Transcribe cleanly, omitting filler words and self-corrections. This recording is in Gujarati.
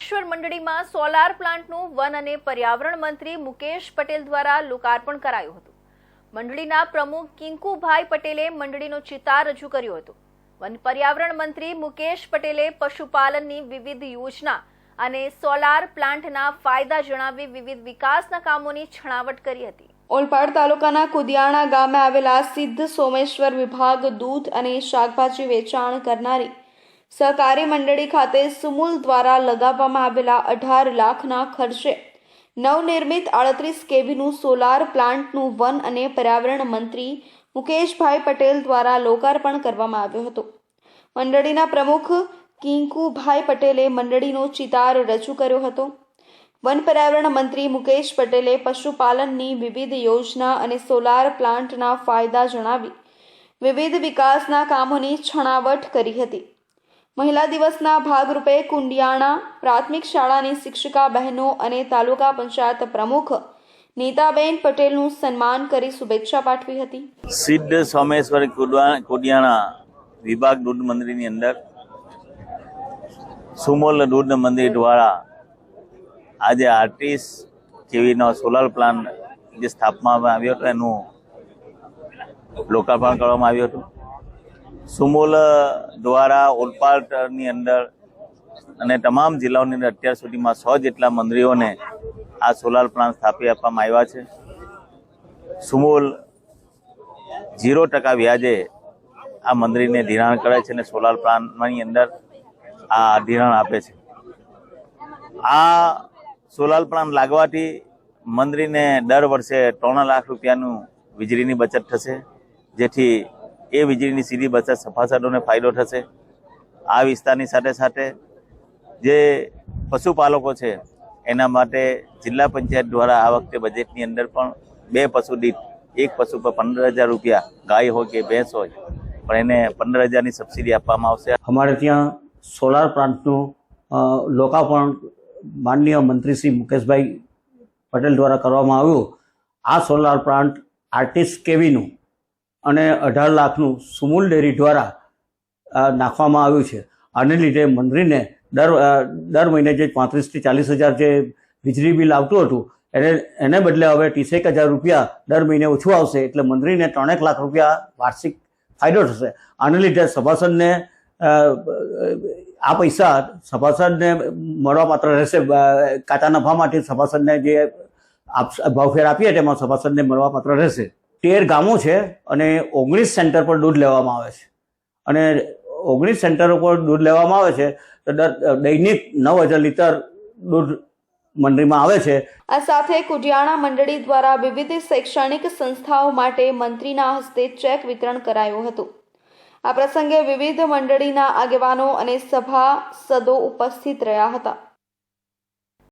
સોમેશ્વર મંડળીમાં સોલાર પ્લાન્ટનું વન અને પર્યાવરણ મંત્રી મુકેશ પટેલ દ્વારા લોકાર્પણ કરાયું હતું। મંડળીના પ્રમુખ કિંકુભાઈ પટેલે મંડળીનો ચિતાર રજૂ કર્યો હતો। વન પર્યાવરણ મંત્રી મુકેશ પટેલે પશુપાલનની વિવિધ યોજના અને સોલાર પ્લાન્ટના ફાયદા જણાવી વિવિધ વિકાસના કામોની છણાવટ કરી હતી। ઓલપાડ તાલુકાના કુદિયાણા ગામે આવેલા સિદ્ધ સોમેશ્વર વિભાગ દૂધ અને શાકભાજી વેચાણ કરનારી સહકારી મંડળી ખાતે સુમુલ દ્વારા લગાવવામાં આવેલા 18 લાખના ખર્ચે નવનિર્મિત 38 કેવીનું સોલાર પ્લાન્ટનું વન અને પર્યાવરણ મંત્રી મુકેશભાઈ પટેલ દ્વારા લોકાર્પણ કરવામાં આવ્યું હતું। મંડળીના પ્રમુખ કિંકુભાઈ પટેલે મંડળીનો ચિતાર રજૂ કર્યો હતો। વન પર્યાવરણ મંત્રી મુકેશ પટેલે પશુપાલનની વિવિધ યોજના અને સોલાર પ્લાન્ટના ફાયદા જણાવી વિવિધ વિકાસના કામોની છણાવટ કરી હતી। મહિલા દિવસના ભાગરૂપે કુંડિયાણા પ્રાથમિક શાળાની શિક્ષિકા બહેનો અને તાલુકા પંચાયત પ્રમુખ નીતાબેન પટેલનું સન્માન કરી શુભેચ્છા પાઠવી હતી। સિદ્ધ સોમેશ્વર કુડિયાણા વિભાગ દૂધ મંડળીની અંદર સુમોલ દૂધ મંડળી દ્વારા આજે 38 કેવીનો સોલાર પ્લાન્ટ જે સ્થાપવામાં આવ્યો હતો એનું લોકાર્પણ કરવામાં આવ્યું હતું। સુમોલ દ્વારા ઓલપાડની અંદર અને તમામ જિલ્લાઓની અંદર અત્યાર સુધીમાં 100 જેટલા મંડળીઓને આ સોલાર પ્લાન્ટ સ્થાપી આપવામાં આવ્યા છે। સુમોલ 0% વ્યાજે આ મંડળીને ધિરાણ કરે છે અને સોલાર પ્લાન્ટની અંદર આ ધિરાણ આપે છે। આ સોલાર પ્લાન્ટ લાગવાથી મંડળીને દર વર્ષે 3 લાખ રૂપિયાનું વીજળીની બચત થશે, જેથી એ વીજળીની સીધી બચત સભાસદોને ફાયદો થશે। આ વિસ્તારની સાથે સાથે જે પશુપાલકો છે એના માટે જિલ્લા પંચાયત દ્વારા આ વખતે બજેટની અંદર પણ 2 પશુ દીઠ 1 પશુ પર 15,000 રૂપિયા, ગાય હોય કે ભેંસ હોય પણ એને 15,000ની સબસિડી આપવામાં આવશે। हमारे ત્યાં સોલાર પ્લાન્ટનું લોકાર્પણ માનનીય મંત્રી શ્રી મુકેશભાઈ પટેલ દ્વારા કરવામાં આવ્યું। આ સોલાર પ્લાન્ટ 38 કેવીનું અને 18 લાખનું સુમુલ ડેરી દ્વારા નાખવામાં આવ્યું છે। આને લીધે મંત્રીને દર મહિને જે 35,000 થી 40,000 જે વીજળી બિલ આવતું હતું એને બદલે હવે 30,000 રૂપિયા દર મહિને ઓછું આવશે, એટલે મંત્રીને 3 લાખ રૂપિયા વાર્ષિક ફાયદો થશે। આને લીધે સભાસદને આ પૈસા સભાસદને મળવાપાત્ર રહેશે। કાચા નફામાંથી સભાસદને જે ભાવફેર આપીએ તેમાં સભાસદને મળવાપાત્ર રહેશે। 13 ગામો છે અને 19 સેન્ટર પર દૂધ લેવામાં આવે છે અને 19 સેન્ટરો પર દૂધ લેવામાં આવે છે તો દૈનિક 9,000 લીટર દૂધ મંડળીમાં આવે છે। આ સાથે કુડિયાણા મંડળી દ્વારા વિવિધ શૈક્ષણિક સંસ્થાઓ માટે મંત્રીના હસ્તે ચેક વિતરણ કરાયું હતું। આ પ્રસંગે વિવિધ મંડળીના આગેવાનો અને સભાસદો ઉપસ્થિત રહ્યા હતા।